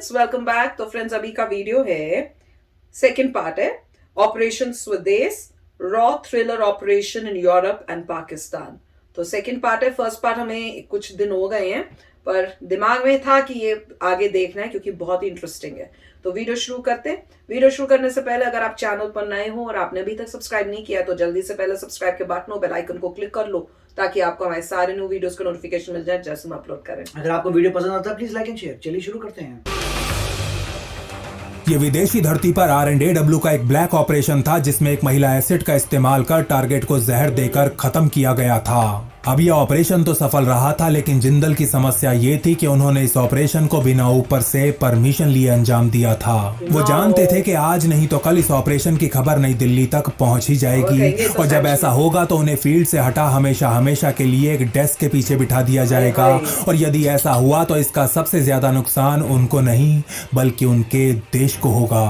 Friends, welcome back. तो friends, अभी का वीडियो है, सेकंड पार्ट है, ऑपरेशन स्वदेश, raw thriller operation in Europe and Pakistan. तो सेकंड पार्ट है। फर्स्ट पार्ट हमें कुछ दिन हो गए हैं, पर दिमाग में था कि ये आगे देखना है क्योंकि बहुत ही इंटरेस्टिंग है। तो वीडियो शुरू करते हैं। वीडियो शुरू करने से पहले अगर आप चैनल पर नए हो और आपने अभी तक सब्सक्राइब नहीं किया तो जल्दी से पहले सब्सक्राइब के बटन और बेल आइकन को क्लिक कर लो ताकि आपको हमारे सारे न्यू वीडियोस का नोटिफिकेशन मिल जाए जैसे हम अपलोड करें। अगर आपको वीडियो पसंद आता है प्लीज लाइक एंड शेयर। चलिए शुरू करते हैं। ये विदेशी धरती पर R&AW का एक ब्लैक ऑपरेशन था जिसमें एक महिला एसिड का इस्तेमाल कर टारगेट को जहर देकर खत्म किया गया था। अब यह ऑपरेशन तो सफल रहा था, लेकिन जिंदल की समस्या ये थी कि उन्होंने इस ऑपरेशन को बिना ऊपर से परमिशन लिए अंजाम दिया था। वो जानते थे कि आज नहीं तो कल इस ऑपरेशन की खबर नई दिल्ली तक पहुंच ही जाएगी और जब ऐसा होगा तो उन्हें फील्ड से हटा हमेशा हमेशा के लिए एक डेस्क के पीछे बिठा दिया जाएगा। और यदि ऐसा हुआ तो इसका सबसे ज्यादा नुकसान उनको नहीं बल्कि उनके देश को होगा।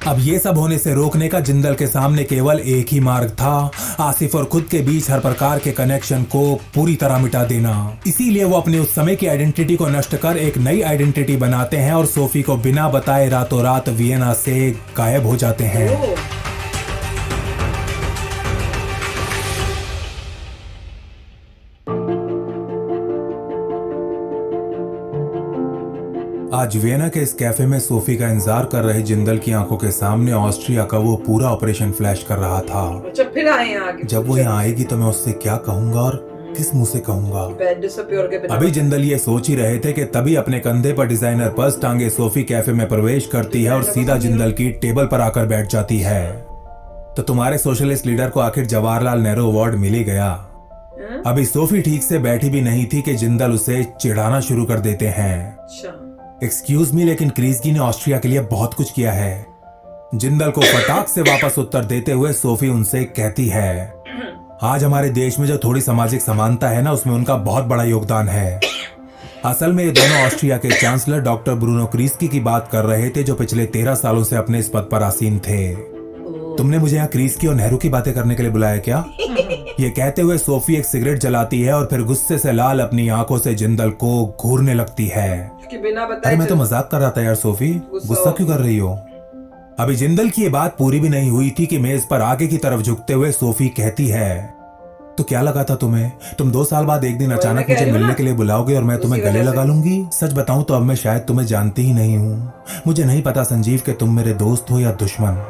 अब ये सब होने से रोकने का जिंदल के सामने केवल एक ही मार्ग था, आसिफ और खुद के बीच हर प्रकार के कनेक्शन को पूरी तरह मिटा देना। इसीलिए वो अपने उस समय की आइडेंटिटी को नष्ट कर एक नई आइडेंटिटी बनाते हैं और सोफी को बिना बताए रातों रात वियना से गायब हो जाते हैं। आज वियना के इस कैफे में सोफी का इंतजार कर रहे जिंदल की आंखों के सामने ऑस्ट्रिया का वो पूरा ऑपरेशन फ्लैश कर रहा था। फिर आए आगे। जब वो यहाँ आएगी तो मैं उससे क्या कहूंगा और किस मुंह से कहूंगा। अभी जिंदल ये सोच ही रहे थे कि तभी अपने कंधे पर डिजाइनर पर्स टांगे सोफी कैफे में प्रवेश करती है और सीधा जिंदल की टेबल पर आकर बैठ जाती है। तो तुम्हारे सोशलिस्ट लीडर को आखिर जवाहरलाल नेहरू अवार्ड मिल ही गया। अभी सोफी ठीक से बैठी भी नहीं थी कि जिंदल उसे चिढ़ाना शुरू कर देते हैं। एक्सक्यूज मी, लेकिन क्रीजगी ने ऑस्ट्रिया के लिए बहुत कुछ किया है। जिंदल को फटाक से वापस उत्तर देते हुए सोफी उनसे कहती है, आज हमारे देश में जो थोड़ी सामाजिक समानता है ना, उसमें उनका बहुत बड़ा योगदान है। असल में ये दोनों ऑस्ट्रिया के चांसलर डॉक्टर ब्रूनो क्रीजगी की बात कर रहे थे जो पिछले 13 सालों से अपने इस पद पर आसीन थे। तुमने मुझे यहाँ क्रीजगी और नेहरू की बातें करने के लिए बुलाया क्या? ये कहते हुए सोफी एक सिगरेट जलाती है और फिर गुस्से से लाल अपनी आंखों से जिंदल को घूरने लगती है। अरे मैं तो मजाक कर रहा था यार सोफी, गुस्सा क्यों कर रही हो? अभी जिंदल की ये बात पूरी भी नहीं हुई थी कि मेज पर आगे की तरफ झुकते हुए सोफी कहती है, तो क्या लगा था तुम्हें? तुम 2 साल बाद एक दिन अचानक मुझे मिलने के लिए बुलाओगे और मैं तुम्हें गले लगा लूंगी? सच बताऊं तो अब मैं शायद तुम्हें जानती ही नहीं हूँ। मुझे नहीं पता संजीव कि तुम मेरे दोस्त हो या दुश्मन।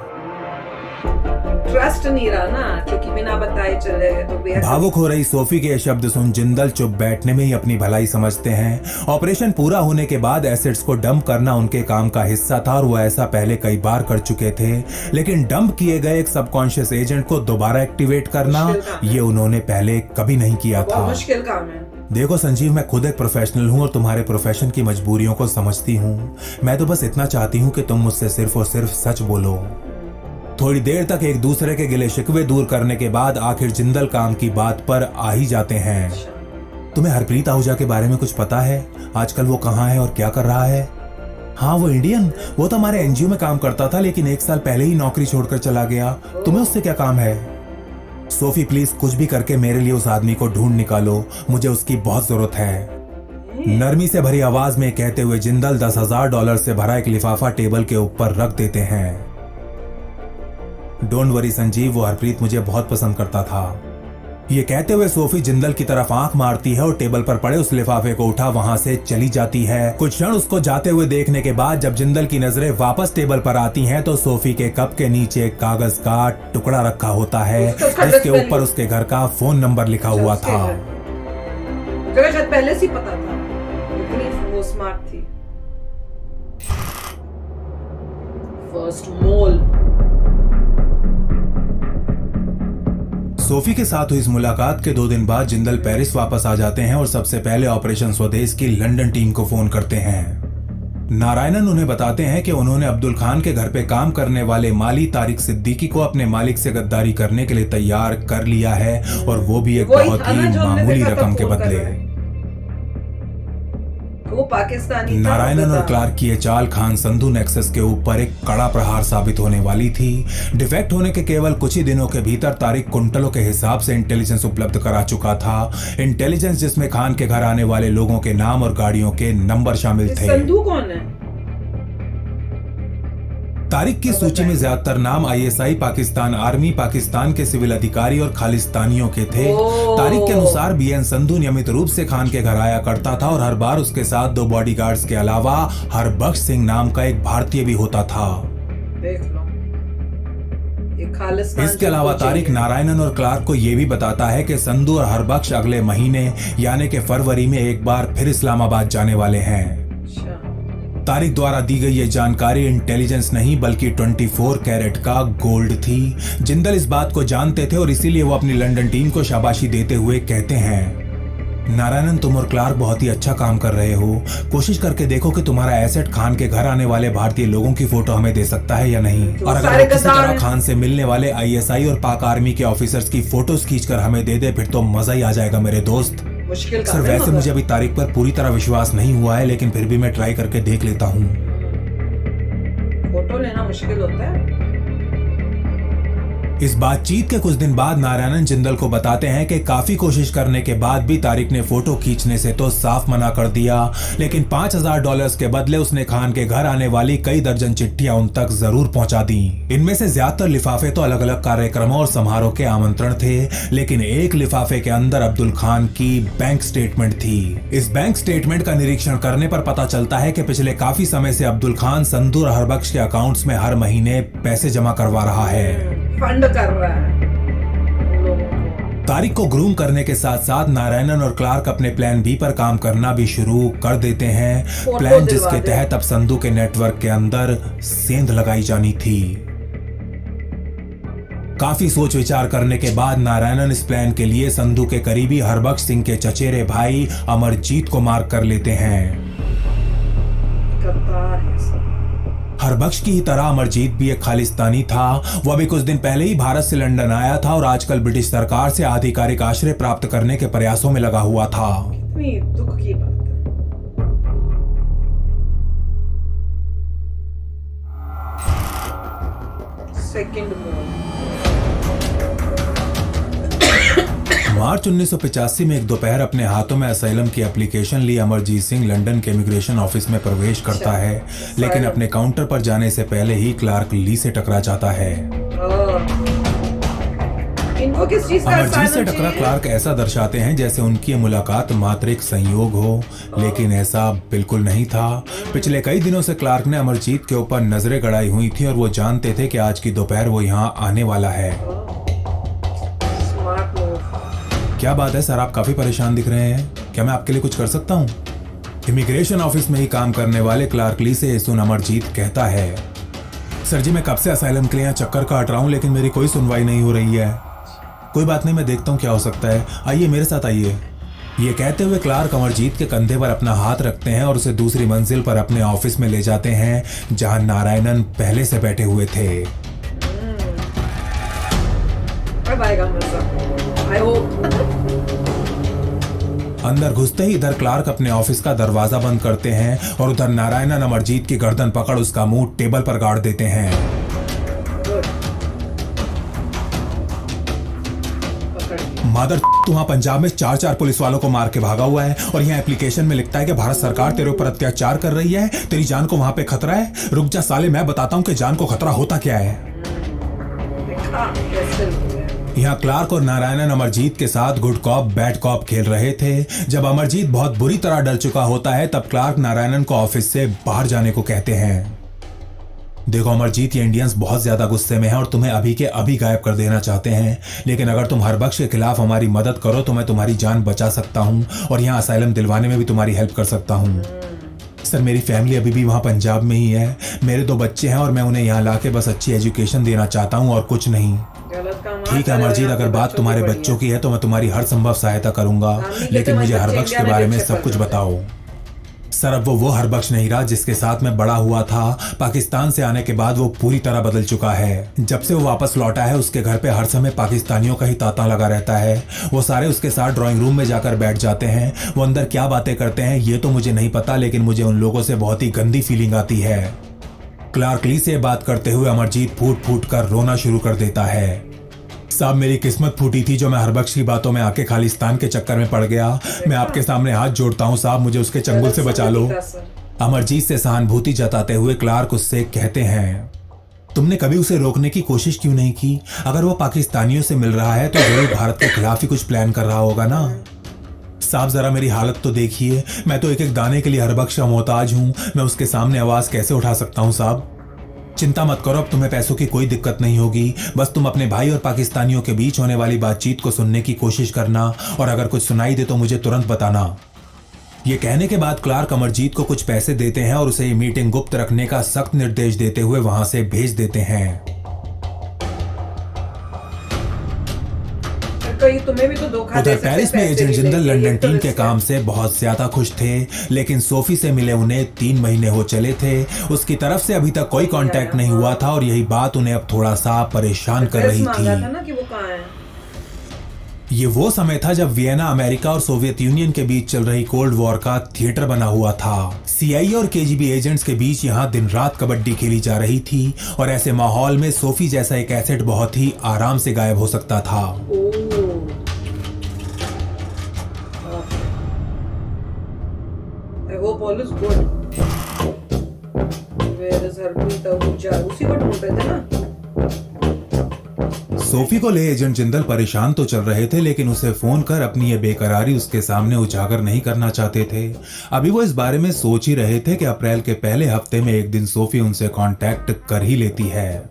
ट्रस्ट नहीं रहा ना, क्योंकि बिना बताए चले गए तो भावुक हो रही सोफी के ये शब्द सुन जिंदल चुप बैठने में ही अपनी भलाई समझते हैं। ऑपरेशन पूरा होने के बाद एसिड्स को डंप करना उनके काम का हिस्सा था और वो ऐसा पहले कई बार कर चुके थे, लेकिन डंप किए गए एक सबकॉन्शियस एजेंट को दोबारा एक्टिवेट करना ये उन्होंने पहले कभी नहीं किया था। मुश्किल काम है। देखो संजीव, मैं खुद एक प्रोफेशनल हूँ और तुम्हारे प्रोफेशन की मजबूरियों को समझती हूँ। मैं तो बस इतना चाहती हूँ कि तुम मुझसे सिर्फ और सिर्फ सच बोलो। थोड़ी देर तक एक दूसरे के गिले शिकवे दूर करने के बाद आखिर जिंदल काम की बात पर आ ही जाते हैं। तुम्हें हरप्रीत आहूजा के बारे में कुछ पता है? आजकल वो कहाँ है और क्या कर रहा है? हाँ, वो इंडियन, वो तो हमारे एनजीओ में काम करता था लेकिन 1 साल पहले ही नौकरी छोड़कर चला गया। तुम्हें उससे क्या काम है? सोफी प्लीज कुछ भी करके मेरे लिए उस आदमी को ढूंढ निकालो, मुझे उसकी बहुत जरूरत है। नरमी से भरी आवाज में कहते हुए जिंदल $10,000 से भरा एक लिफाफा टेबल के ऊपर रख देते हैं। डोंट वरी संजीव, वो हरप्रीत मुझे बहुत पसंद करता था। ये कहते हुए सोफी जिंदल की तरफ आंख मारती है और टेबल पर पड़े उस लिफाफे को उठा वहां से चली जाती है। कुछ क्षण उसको जाते हुए देखने के बाद जब जिंदल की नजरें वापस टेबल पर आती हैं तो सोफी के कप के नीचे एक कागज का टुकड़ा रखा होता है जिसके ऊपर उसके घर का फोन नंबर लिखा हुआ था। शायद पहले से पता था, इतनी वो स्मार्ट थी। फर्स्ट मोल। सोफी के साथ हुई इस मुलाकात के 2 दिन बाद जिंदल पेरिस वापस आ जाते हैं और सबसे पहले ऑपरेशन स्वदेश की लंदन टीम को फोन करते हैं। नारायणन उन्हें बताते हैं कि उन्होंने अब्दुल खान के घर पे काम करने वाले माली तारिक सिद्दीकी को अपने मालिक से गद्दारी करने के लिए तैयार कर लिया है और वो भी एक बहुत ही मामूली रकम के बदले। वो पाकिस्तानी था, नारायणन और बता। क्लार्क की ये चाल खान संधू नेक्सस के ऊपर एक कड़ा प्रहार साबित होने वाली थी। डिफेक्ट होने के केवल कुछ ही दिनों के भीतर तारिक कुंटलों के हिसाब से इंटेलिजेंस उपलब्ध करा चुका था। इंटेलिजेंस जिसमें खान के घर आने वाले लोगों के नाम और गाड़ियों के नंबर शामिल थे। संधू कौन है? तारिक की सूची में ज्यादातर नाम आईएसआई, पाकिस्तान आर्मी, पाकिस्तान के सिविल अधिकारी और खालिस्तानियों के थे। तारिक के अनुसार बीएन संधू नियमित रूप से खान के घर आया करता था और हर बार उसके साथ 2 बॉडीगार्ड्स के अलावा हरबख्श सिंह नाम का एक भारतीय भी होता था। देख लो, ये खालिस्तान। इसके अलावा तारिक नारायणन और क्लार्क को यह भी बताता है कि संधू और हरबख्श अगले महीने यानी कि फरवरी में एक बार फिर इस्लामाबाद जाने वाले हैं। तारिक द्वारा दी गई ये जानकारी इंटेलिजेंस नहीं बल्कि 24 कैरेट का गोल्ड थी। जिंदल इस बात को जानते थे और इसीलिए वो अपनी लंदन टीम को शाबाशी देते हुए कहते हैं, नारायणन तुम और क्लार्क बहुत ही अच्छा काम कर रहे हो। कोशिश करके देखो कि तुम्हारा एसेट खान के घर आने वाले भारतीय लोगों की फोटो हमें दे सकता है या नहीं। और अगर वो किसी तरह खान से मिलने वाले आईएसआई और पाक आर्मी के ऑफिसर्स की फोटोज खींचकर हमें दे दे, फिर तो मजा ही आ जाएगा मेरे दोस्त। मुश्किल सर वैसे मुझे अभी तारिक पर पूरी तरह विश्वास नहीं हुआ है, लेकिन फिर भी मैं ट्राई करके देख लेता हूँ। फोटो लेना मुश्किल होता है। इस बातचीत के कुछ दिन बाद नारायणन जिंदल को बताते हैं कि काफी कोशिश करने के बाद भी तारिक ने फोटो खींचने से तो साफ मना कर दिया, लेकिन $5000 के बदले उसने खान के घर आने वाली कई दर्जन चिट्ठियां उन तक जरूर पहुंचा दी। इनमें से ज्यादातर लिफाफे तो अलग अलग कार्यक्रमों और समारोह के आमंत्रण थे, लेकिन एक लिफाफे के अंदर अब्दुल खान की बैंक स्टेटमेंट थी। इस बैंक स्टेटमेंट का निरीक्षण करने पर पता चलता है कि पिछले काफी समय से अब्दुल खान संधू और हरबख्श के अकाउंट्स में हर महीने पैसे जमा करवा रहा है, फंड कर रहा है लोगों को। तारिक को ग्रूम करने के साथ साथ नारायणन और क्लार्क अपने प्लान बी पर काम करना भी शुरू कर देते हैं। प्लान जिसके तहत अब संधू के नेटवर्क के अंदर सेंध लगाई जानी थी। काफी सोच विचार करने के बाद नारायणन इस प्लान के लिए संधू के करीबी हरबख्श सिंह के चचेरे भाई अमरजीत को मार्क कर लेते हैं। हरबख्श की ही तरह अमरजीत भी एक खालिस्तानी था। वह भी कुछ दिन पहले ही भारत से लंदन आया था और आजकल ब्रिटिश सरकार से आधिकारिक आश्रय प्राप्त करने के प्रयासों में लगा हुआ था। कितनी दुख की बात है। सेकंड मार्च 1985 में एक दोपहर अपने हाथों में असाइलम की एप्लीकेशन ली अमरजीत सिंह लंदन के इमिग्रेशन ऑफिस में प्रवेश करता है, लेकिन अपने काउंटर पर जाने से पहले ही क्लार्क ली से टकरा जाता है। अमरजीत से टकरा क्लार्क ऐसा दर्शाते हैं जैसे उनकी मुलाकात मात्र एक संयोग हो, लेकिन ऐसा बिल्कुल नहीं था। पिछले कई दिनों से क्लार्क ने अमरजीत के ऊपर नजरें गड़ाई हुई थी और वो जानते थे कि आज की दोपहर वो यहाँ आने वाला है। क्या बात है सर, आप काफी परेशान दिख रहे हैं, क्या मैं आपके लिए कुछ कर सकता हूँ? इमिग्रेशन ऑफिस में ही काम करने वाले क्लार्क ली से सुन अमरजीत कहता है, सर जी मैं कब से असाइलम के लिए यहाँ चक्कर काट रहा हूँ, लेकिन मेरी कोई सुनवाई नहीं हो रही है। कोई बात नहीं, मैं देखता हूँ क्या हो सकता है, आइए मेरे साथ आइए। ये कहते हुए क्लार्क अमरजीत के कंधे पर अपना हाथ रखते हैं और उसे दूसरी मंजिल पर अपने ऑफिस में ले जाते हैं जहां नारायणन पहले से बैठे हुए थे। अंदर घुसते ही इधर क्लार्क अपने ऑफिस का दरवाजा बंद करते हैं और उधर नारायणन अमरजीत की गर्दन पकड़ उसका मुंह टेबल पर गाड़ देते हैं। मादर तू वहां पंजाब में 4 पुलिस वालों को मार के भागा हुआ है और यहाँ एप्लीकेशन में लिखता है कि भारत सरकार तेरे ऊपर अत्याचार कर रही है, तेरी जान को वहां पे खतरा है। रुक जा साले, मैं बताता हूँ कि जान को खतरा होता क्या है। यहाँ क्लार्क और नारायणन अमरजीत के साथ गुड कॉप बैड कॉप खेल रहे थे। जब अमरजीत बहुत बुरी तरह डर चुका होता है तब क्लार्क नारायणन को ऑफिस से बाहर जाने को कहते हैं। देखो अमरजीत, ये इंडियंस बहुत ज्यादा गुस्से में हैं और तुम्हें अभी के अभी गायब कर देना चाहते हैं, लेकिन अगर तुम हरबख्श के खिलाफ हमारी मदद करो तो मैं तुम्हारी जान बचा सकता हूँ और यहाँ असाइलम दिलवाने में भी तुम्हारी हेल्प कर सकता हूँ। सर मेरी फैमिली अभी भी वहाँ पंजाब में ही है, मेरे 2 बच्चे हैं और मैं उन्हें यहाँ लाके बस अच्छी एजुकेशन देना चाहता हूँ और कुछ नहीं। ठीक है अमरजीत, अगर बात तुम्हारे बच्चों की है तो मैं तुम्हारी हर संभव सहायता करूंगा, लेकिन मुझे हरबख्श के बारे में सब कुछ बताओ। सर अब वो हर बख्श नहीं रहा जिसके साथ मैं बड़ा हुआ था। पाकिस्तान से आने के बाद वो पूरी तरह बदल चुका है। जब से वो वापस लौटा है उसके घर पे हर समय पाकिस्तानियों का ही तांता लगा रहता है। वो सारे उसके साथ ड्राइंग रूम में जाकर बैठ जाते हैं। वो अंदर क्या बातें करते हैं ये तो मुझे नहीं पता, लेकिन मुझे उन लोगों से बहुत ही गंदी फीलिंग आती है। क्लार्क ली से बात करते हुए अमरजीत फूट फूट कर रोना शुरू कर देता है। साहब मेरी किस्मत फूटी थी जो मैं हरबख्श की बातों में आके खालिस्तान के चक्कर में पड़ गया। मैं आपके सामने हाथ जोड़ता हूँ साहब, मुझे उसके चंगुल से बचा लो। अमरजीत से सहानुभूति जताते हुए क्लार्क उससे कहते हैं, तुमने कभी उसे रोकने की कोशिश क्यों नहीं की? अगर वो पाकिस्तानियों से मिल रहा है तो जरूर भारत के खिलाफ ही कुछ प्लान कर रहा होगा ना। साहब जरा मेरी हालत तो देखिए, मैं तो एक एक दाने के लिए हरबख्श का मोहताज हूँ। मैं उसके सामने आवाज कैसे उठा सकता हूँ साहब? चिंता मत करो, अब तुम्हें पैसों की कोई दिक्कत नहीं होगी। बस तुम अपने भाई और पाकिस्तानियों के बीच होने वाली बातचीत को सुनने की कोशिश करना, और अगर कुछ सुनाई दे तो मुझे तुरंत बताना। ये कहने के बाद क्लार्क अमरजीत को कुछ पैसे देते हैं और उसे ये मीटिंग गुप्त रखने का सख्त निर्देश देते हुए वहां से भेज देते हैं। तुम्हें भी तो धोखा दे उधर सकते पेरिस में पैसे एजेंट भी जिंदल देंगे, लंदन ये तो टीम के रिस्क काम से बहुत ज्यादा खुश थे, लेकिन सोफी से मिले उन्हें 3 महीने हो चले थे। उसकी तरफ से अभी तक कोई कांटेक्ट नहीं हुआ था और यही बात उन्हें अब थोड़ा सा परेशान कर रही मांगा था थी। ना कि वो कहाँ है। ये वो समय था जब वियना अमेरिका और सोवियत यूनियन के बीच चल रही कोल्ड वॉर का थिएटर बना हुआ था। सीआईए और केजीबी एजेंट्स के बीच यहाँ दिन रात कबड्डी खेली जा रही थी, और ऐसे माहौल में सोफी जैसा एक एसेट बहुत ही आराम से गायब हो सकता था। I hope all is good. Where is Harpreet Ahuja? उसी को ढूंढ रहे थे ना। सोफी को ले एजेंट जिंदल परेशान तो चल रहे थे, लेकिन उसे फोन कर अपनी ये बेकरारी उसके सामने उजागर नहीं करना चाहते थे। अभी वो इस बारे में सोच ही रहे थे कि अप्रैल के पहले हफ्ते में एक दिन सोफी उनसे कांटेक्ट कर ही लेती है।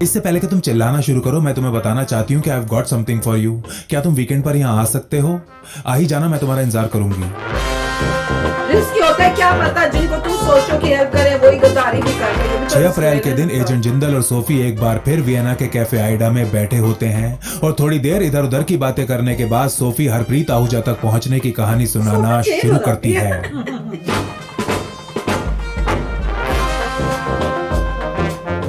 इससे पहले कि तुम चिल्लाना शुरू करो, मैं तुम्हें बताना चाहती हूँ कि I have got something for you. क्या तुम वीकेंड पर यहाँ आ सकते हो? आ ही जाना, मैं तुम्हारा इंतजार करूंगी। रिस्की होता है, क्या पता जिनको तुम सोचो कि हेल्प करे वही गद्दारी भी कर रहे हैं। 6 अप्रैल के दिन एजेंट जिंदल और सोफी एक बार फिर वियना के कैफे आइडा में बैठे होते हैं, और थोड़ी देर इधर उधर की बातें करने के बाद सोफी हरप्रीत आहूजा तक पहुंचने की कहानी सुनाना शुरू करती है।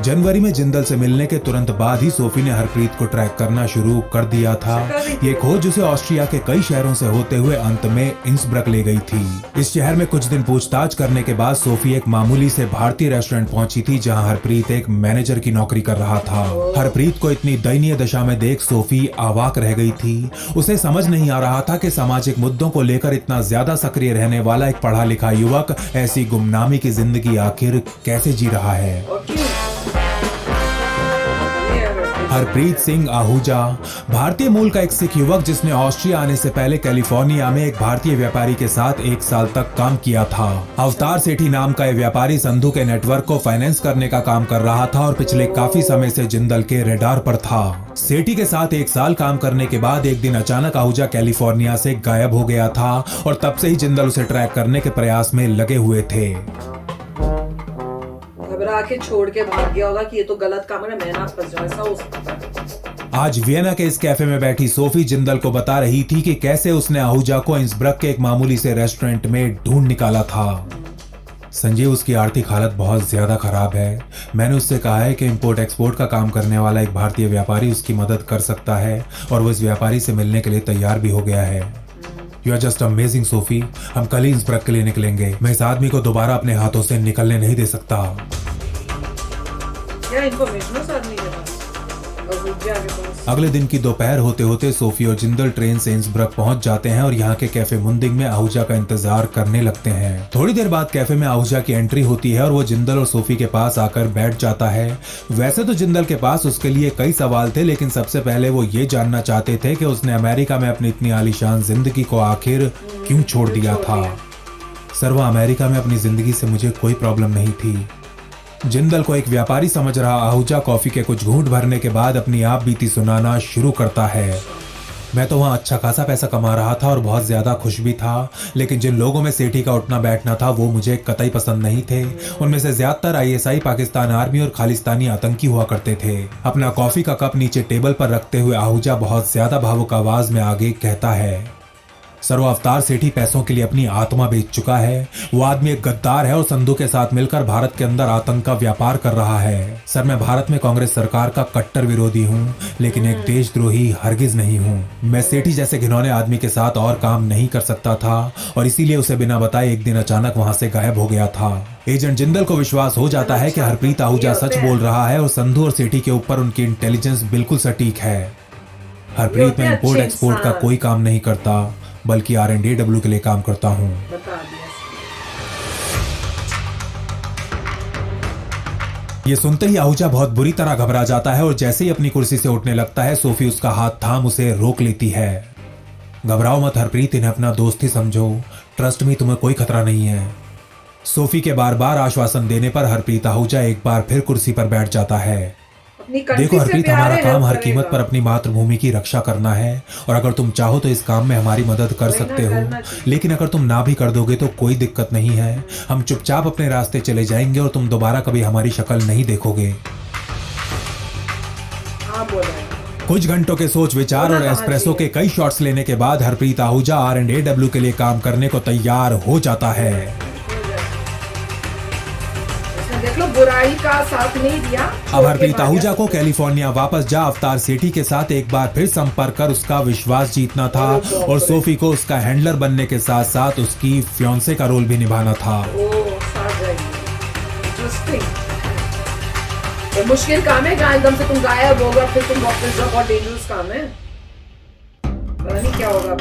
जनवरी में जिंदल से मिलने के तुरंत बाद ही सोफी ने हरप्रीत को ट्रैक करना शुरू कर दिया था। ये खोज उसे ऑस्ट्रिया के कई शहरों से होते हुए अंत में इंसब्रक ले गई थी। इस शहर में कुछ दिन पूछताछ करने के बाद सोफी एक मामूली से भारतीय रेस्टोरेंट पहुंची थी, जहां हरप्रीत एक मैनेजर की नौकरी कर रहा था। हरप्रीत को इतनी दयनीय दशा में देख सोफी अवाक रह गई थी। उसे समझ नहीं आ रहा था कि सामाजिक मुद्दों को लेकर इतना ज्यादा सक्रिय रहने वाला एक पढ़ा लिखा युवक ऐसी गुमनामी की जिंदगी आखिर कैसे जी रहा है। हरप्रीत सिंह आहूजा भारतीय मूल का एक सिख युवक जिसने ऑस्ट्रिया आने से पहले कैलिफोर्निया में एक भारतीय व्यापारी के साथ 1 साल तक काम किया था। अवतार सेठी नाम का यह व्यापारी संधू के नेटवर्क को फाइनेंस करने का काम कर रहा था और पिछले काफी समय से जिंदल के रेडार पर था। सेठी के साथ 1 साल काम करने के बाद एक दिन अचानक आहूजा कैलिफोर्निया से गायब हो गया था, और तब से ही जिंदल उसे ट्रैक करने के प्रयास में लगे हुए थे। घबरा के छोड़ के भाग गया होगा कि ये तो गलत काम है, मैं ना फंस जाऊं, ऐसा हो सकता है। आज वियना के इस कैफे में बैठी सोफी जिंदल को बता रही थी कि कैसे उसने आहूजा को इंसब्रक के एक मामूली से रेस्टोरेंट में ढूंढ निकाला था। संजीव, उसकी आर्थिक हालत बहुत ज्यादा खराब है। मैंने उससे कहा है कि इंपोर्ट एक्सपोर्ट का काम करने वाला एक भारतीय व्यापारी उसकी मदद कर सकता है, और वो इस व्यापारी से मिलने के लिए तैयार भी हो गया है। You are just amazing Sophie. हम कल ही इंसब्रक के लिए निकलेंगे। मैं इस आदमी को दोबारा अपने हाथों से निकलने नहीं दे सकता। क्या इन्फॉर्मेशन है आदमी के पास? अगले दिन की दोपहर होते होते सोफी और जिंदल ट्रेन से इंसब्रक पहुंच जाते हैं और यहाँ के कैफे मुंदिंग में आहूजा का इंतजार करने लगते हैं। थोड़ी देर बाद कैफे में आहूजा की एंट्री होती है और वो जिंदल और सोफी के पास आकर बैठ जाता है। वैसे तो जिंदल के पास उसके लिए कई सवाल थे, लेकिन सबसे पहले वो ये जानना चाहते थे कि उसने अमेरिका में अपनी इतनी आलीशान जिंदगी को आखिर क्यों छोड़ दिया था। सर, वो अमेरिका में अपनी जिंदगी से मुझे कोई प्रॉब्लम नहीं थी। जिंदल को एक व्यापारी समझ रहा आहूजा कॉफी के कुछ घूंट भरने के बाद अपनी आप बीती सुनाना शुरू करता है। मैं तो वहाँ अच्छा खासा पैसा कमा रहा था और बहुत ज्यादा खुश भी था, लेकिन जिन लोगों में सेठी का उठना बैठना था वो मुझे कतई पसंद नहीं थे। उनमें से ज्यादातर आईएसआई, पाकिस्तान आर्मी और खालिस्तानी आतंकी हुआ करते थे। अपना कॉफी का कप नीचे टेबल पर रखते हुए आहूजा बहुत ज्यादा भावुक आवाज में आगे कहता है, सर वो अवतार सेठी पैसों के लिए अपनी आत्मा बेच चुका है। वो आदमी एक गद्दार है और संधू के साथ मिलकर भारत के अंदर आतंक का व्यापार कर रहा है। सर मैं भारत में कांग्रेस सरकार का कट्टर विरोधी हूँ, लेकिन एक देशद्रोही हरगिज नहीं हूँ। मैं सेठी जैसे घिनौने आदमी के साथ और काम नहीं कर सकता था और इसीलिए उसे बिना बताए एक दिन अचानक वहां से गायब हो गया था। एजेंट जिंदल को विश्वास हो जाता है कि हरप्रीत आहूजा सच बोल रहा है और संधू और सेठी के ऊपर उनकी इंटेलिजेंस बिल्कुल सटीक है। हरप्रीत में इंपोर्ट एक्सपोर्ट का कोई काम नहीं करता, बल्कि R&AW के लिए काम करता हूँ। ये सुनते ही आहूजा बहुत बुरी तरह घबरा जाता है और जैसे ही अपनी कुर्सी से उठने लगता है सोफी उसका हाथ थाम उसे रोक लेती है। घबराओ मत हरप्रीत, इन्हें अपना दोस्त ही समझो, ट्रस्ट में तुम्हें कोई खतरा नहीं है। सोफी के बार बार आश्वासन देने पर हरप्रीत आहूजा एक बार फिर कुर्सी पर बैठ जाता है। देखो हरप्रीत, हमारा काम हर कीमत पर अपनी मातृभूमि की रक्षा करना है और अगर तुम चाहो तो इस काम में हमारी मदद कर सकते हो, लेकिन अगर तुम ना भी कर दोगे तो कोई दिक्कत नहीं है। हम चुपचाप अपने रास्ते चले जाएंगे और तुम दोबारा कभी हमारी शक्ल नहीं देखोगे। कुछ घंटों के सोच विचार और एस्प्रेसो के कई शॉट्स लेने के बाद हरप्रीत आहूजा R&AW के लिए काम करने को तैयार हो जाता है। देख लो, बुराई का साथ नहीं दिया। अब हरप्रीत आहूजा को कैलिफोर्निया वापस जा अवतार सेठी के साथ एक बार फिर संपर्क कर उसका विश्वास जीतना था और सोफी को उसका हैंडलर बनने के साथ साथ उसकी फियांसे का रोल भी निभाना था। ये मुश्किल काम है, जहाँ एकदम से तुम गायब होगा फिर तुम वापस जाओ, बहुत डेंजरस काम है, पता नहीं क्या होगा।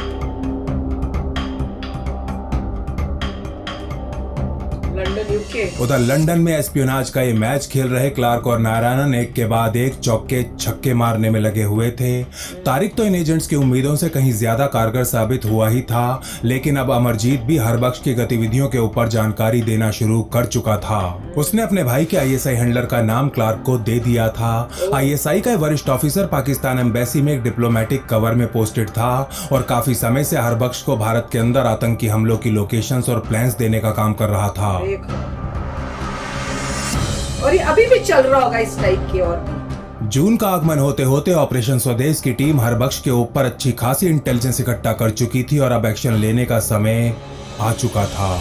उधर लंदन में एस्पियोनाज का ये मैच खेल रहे क्लार्क और नारायणन एक के बाद एक चौके छक्के मारने में लगे हुए थे। तारिक तो इन एजेंट्स की उम्मीदों से कहीं ज्यादा कारगर साबित हुआ ही था, लेकिन अब अमरजीत भी हरबख्श की गतिविधियों के ऊपर जानकारी देना शुरू कर चुका था। उसने अपने भाई के ISI हैंडलर का नाम क्लार्क को दे दिया था। ISI का वरिष्ठ ऑफिसर पाकिस्तान एम्बेसी में एक डिप्लोमेटिक कवर में पोस्टेड था और काफी समय से हरबख्श को भारत के अंदर आतंकी हमलों की लोकेशंस और प्लान्स देने का काम कर रहा था। और ये अभी भी चल रहा होगा इस टाइप की। और जून का आगमन होते होते ऑपरेशन स्वदेश की टीम हरबख्श के ऊपर अच्छी खासी इंटेलिजेंस इकट्ठा कर चुकी थी और अब एक्शन लेने का समय आ चुका था।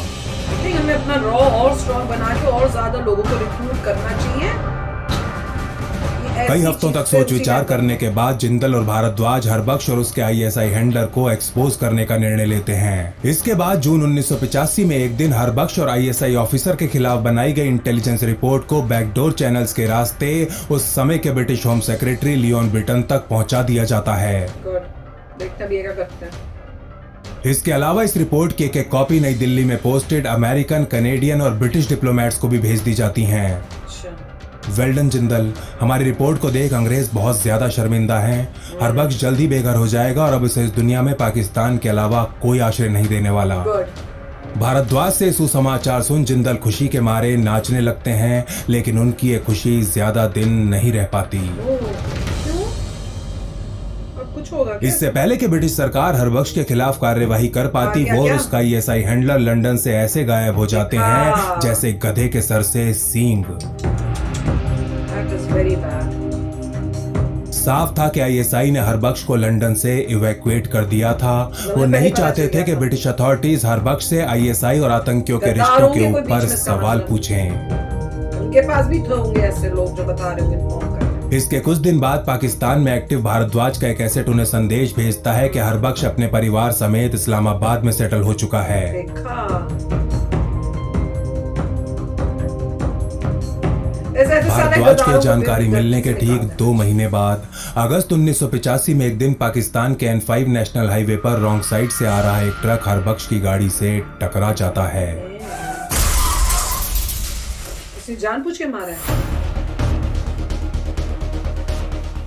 हमें अपना रॉ और स्ट्रॉन्ग बना के और ज्यादा लोगों को रिक्रूट करना चाहिए। कई हफ्तों तक सोच विचार करने के बाद जिंदल और भारद्वाज हरबख्श और उसके ISI हैंडलर को एक्सपोज करने का निर्णय लेते हैं। इसके बाद जून 1985 में एक दिन हरबख्श और ISI ऑफिसर के खिलाफ बनाई गई इंटेलिजेंस रिपोर्ट को बैकडोर चैनल्स के रास्ते उस समय के British home secretary Leon Brittan तक पहुंचा दिया जाता है। इसके अलावा इस रिपोर्ट की एक कॉपी नई दिल्ली में पोस्टेड अमेरिकन, कनेडियन और ब्रिटिश डिप्लोमेट्स को भी भेज दी जाती हैं। वेल्डन जिंदल, हमारी रिपोर्ट को देख अंग्रेज बहुत ज्यादा शर्मिंदा हैं। हरबख्श जल्दी बेघर हो जाएगा और अब उसे इस दुनिया में पाकिस्तान के अलावा कोई आश्रय नहीं देने वाला। भारद्वाज से सुसमाचार सुन जिंदल खुशी के मारे नाचने लगते हैं, लेकिन उनकी ये खुशी ज्यादा दिन नहीं रह पाती। इससे पहले कि ब्रिटिश सरकार हरबख्श के खिलाफ कार्यवाही कर पाती, वो और उसका ISI हैंडलर लंदन से ऐसे गायब हो जाते हैं जैसे गधे के सर से सींग। साफ था कि ISI ने हरबख्श को लंदन से इवैक्यूएट कर दिया था। वो नहीं चाहते थे कि ब्रिटिश अथॉरिटीज हरबख्श से ISI और आतंकियों के रिश्तों के ऊपर सवाल पूछें। उनके पास भी तो होंगे ऐसे लोग जो बता रहे होंगे। इसके कुछ दिन बाद पाकिस्तान में एक्टिव भारद्वाज का एक एसेट उन्हें संदेश भेजता है कि हरबख्श अपने परिवार समेत इस्लामाबाद में सेटल हो चुका है। भारद्वाज की जानकारी मिलने के ठीक 2 महीने बाद अगस्त 1985 में एक दिन पाकिस्तान के N5 नेशनल हाईवे पर रॉन्ग साइड से आ रहा एक ट्रक हरबख्श की गाड़ी से टकरा जाता है। इसे जानबूझ के मारा है।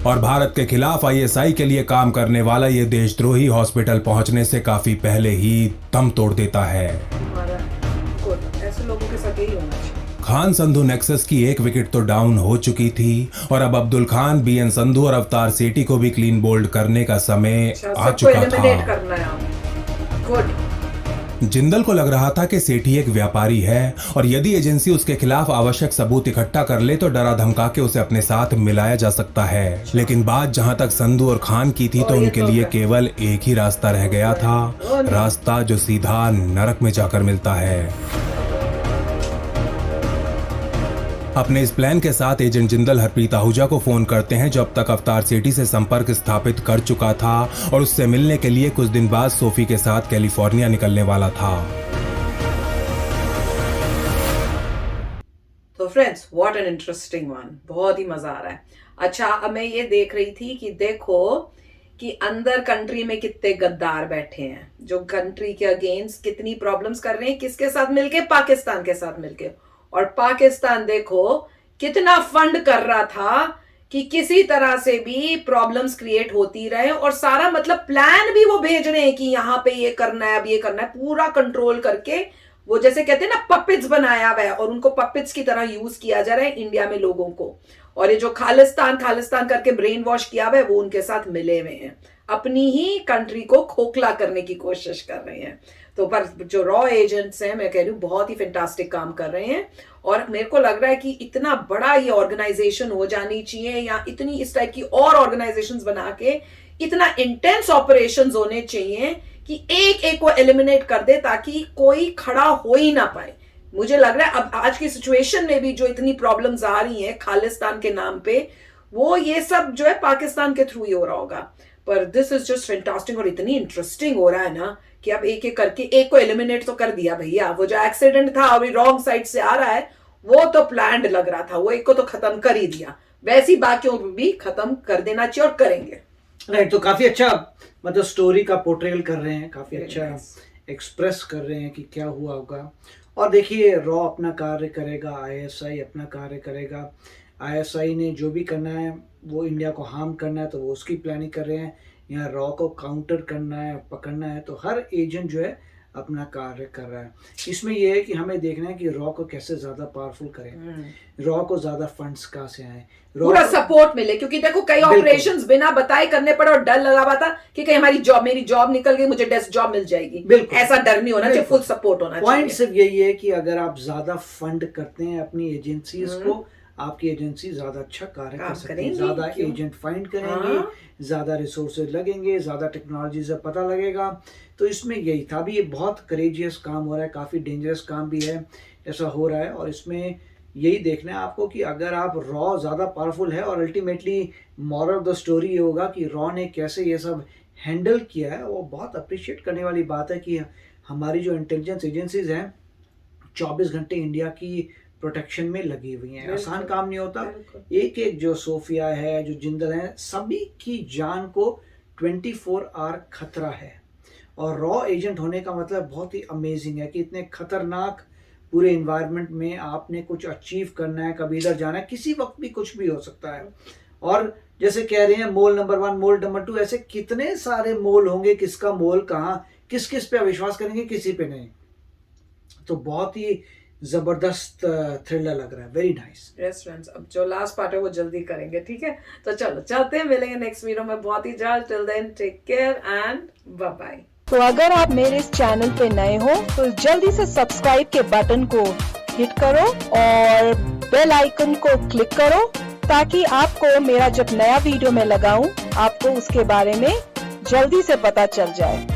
और भारत के खिलाफ ISI के लिए काम करने वाला ये देशद्रोही हॉस्पिटल पहुंचने से काफी पहले ही दम तोड़ देता है। ऐसे लोगों के साथ यही होना चाहिए। खान संधू नेक्सस की एक विकेट तो डाउन हो चुकी थी और अब अब्दुल खान, BN संधू और अवतार सेठी को भी क्लीन बोल्ड करने का समय आ चुका था। जिंदल को लग रहा था कि सेठी एक व्यापारी है और यदि एजेंसी उसके खिलाफ आवश्यक सबूत इकट्ठा कर ले तो डरा धमका के उसे अपने साथ मिलाया जा सकता है। लेकिन बात जहां तक संधू और खान की थी तो उनके लिए केवल एक ही रास्ता रह गया था, रास्ता जो सीधा नरक में जाकर मिलता है। अपने इस प्लान के साथ एजेंट जिंदल हरप्रीत आहूजा को फोन करते हैं जो अब तक अवतार सेठी से संपर्क स्थापित कर चुका था और उससे मिलने के लिए कुछ दिन बाद सोफी के साथ कैलिफोर्निया निकलने वाला था। तो friends, what an interesting one, बहुत ही मजा आ रहा है। अच्छा, अब मैं ये देख रही थी कि देखो कि अंदर कंट्री में कितने गद्दार बैठे हैं जो कंट्री के अगेंस्ट कितनी प्रॉब्लम्स कर रहे हैं, किसके साथ मिलके, पाकिस्तान के साथ मिलके। और पाकिस्तान देखो कितना फंड कर रहा था कि किसी तरह से भी प्रॉब्लम्स क्रिएट होती रहे, और सारा मतलब प्लान भी वो भेज रहे हैं कि यहां पे ये करना है, अब ये करना है, पूरा कंट्रोल करके वो जैसे कहते हैं ना पपिट्स बनाया हुआ है और उनको पपिट्स की तरह यूज किया जा रहा है इंडिया में लोगों को। और ये जो खालिस्तान करके ब्रेन वॉश किया हुआ है वो उनके साथ मिले हुए हैं, अपनी ही कंट्री को खोखला करने की कोशिश कर रहे हैं। तो पर जो रॉ एजेंट्स हैं, मैं कह रही हूँ बहुत ही फैंटास्टिक काम कर रहे हैं। और मेरे को लग रहा है कि इतना बड़ा ये ऑर्गेनाइजेशन हो जानी चाहिए या इतनी इस टाइप की और ऑर्गेनाइजेशंस बना के इतना इंटेंस ऑपरेशंस होने चाहिए कि एक एक को एलिमिनेट कर दे ताकि कोई खड़ा हो ही ना पाए। मुझे लग रहा है अब आज की सिचुएशन में भी जो इतनी प्रॉब्लम्स आ रही हैं खालिस्तान के नाम पे, वो ये सब जो है पाकिस्तान के थ्रू ही हो रहा होगा। पर दिस इज जस्ट फैंटास्टिक और इतनी इंटरेस्टिंग हो रहा है ना कि अब एक एक करके एक को एलिमिनेट तो कर दिया भैया। वो जो एक्सीडेंट था अभी रॉन्ग साइड से आ रहा है वो तो प्लान्ड लग रहा था, वो एक को तो खत्म कर ही दिया, वैसी बाकियों को भी खत्म कर देना चाहिए और करेंगे। राइट, तो काफी अच्छा मतलब स्टोरी का पोर्ट्रेल कर रहे हैं, काफी अच्छा एक्सप्रेस कर रहे हैं कि क्या हुआ होगा। और देखिए रॉ अपना कार्य करेगा, आईएसआई अपना कार्य करेगा। आईएसआई ने जो भी करना है वो इंडिया को हार्म करना है तो वो उसकी प्लानिंग कर रहे हैं, यहाँ रॉ को काउंटर करना है, पकड़ना है, तो हर एजेंट जो है अपना कार्य कर रहा है। इसमें यह है कि हमें देखना है कि रॉ को कैसे ज्यादा पावरफुल करें, रॉ को ज्यादा फंड्स कहाँ से आए, पूरा सपोर्ट मिले। क्योंकि देखो कई ऑपरेशंस बिना बताए करने पड़े और डर लगा हुआ था कि कहीं मेरी जॉब निकल गई, मुझे डेस्क जॉब मिल जाएगी, ऐसा डर नहीं होना चाहिए, फुल सपोर्ट होना चाहिए। पॉइंट सिर्फ यही है कि अगर आप ज्यादा फंड करते हैं अपनी एजेंसीज को, आपकी एजेंसी ज्यादा अच्छा कार्य कर सकती है, ज्यादा एजेंट फाइंड करेंगे, ज्यादा रिसोर्सेज लगेंगे, ज्यादा टेक्नोलॉजी से पता लगेगा। तो इसमें यही था। अभी ये बहुत करेजियस काम हो रहा है, काफ़ी डेंजरस काम भी है ऐसा हो रहा है। और इसमें यही देखना है आपको कि अगर आप रॉ ज़्यादा पावरफुल है, और ultimately moral of the story ये होगा कि रॉ ने कैसे ये सब हैंडल किया है, वो बहुत अप्रिशिएट करने वाली बात है कि हमारी जो इंटेलिजेंस एजेंसीज हैं 24 घंटे इंडिया की प्रोटेक्शन में लगी हुई हैं। आसान काम नहीं होता। एक एक जो सोफिया है, जो जिंदल है, सभी की जान को 24 आवर खतरा है। और रॉ एजेंट होने का मतलब बहुत ही अमेजिंग है कि इतने खतरनाक पूरे इन्वायरमेंट में आपने कुछ अचीव करना है, कभी इधर जाना है, किसी वक्त भी कुछ भी हो सकता है। और जैसे कह रहे हैं मोल नंबर 1, मोल नंबर 2, ऐसे कितने सारे मोल होंगे, किसका मोल कहाँ, किस किस पे विश्वास करेंगे, किसी पे नहीं। तो बहुत ही जबरदस्त थ्रिलर लग रहा है, वेरी नाइस। यस फ्रेंड्स, अब जो लास्ट पार्ट है वो जल्दी करेंगे, ठीक है? तो चलो चलते हैं, मिलेंगे नेक्स्ट वीडियो में बहुत ही जल्द। Till then take care and bye bye. तो अगर आप मेरे इस चैनल पे नए हो तो जल्दी से सब्सक्राइब के बटन को हिट करो और बेल आइकन को क्लिक करो ताकि आपको मेरा जब नया वीडियो मैं लगाऊं आपको उसके बारे में जल्दी से पता चल जाए।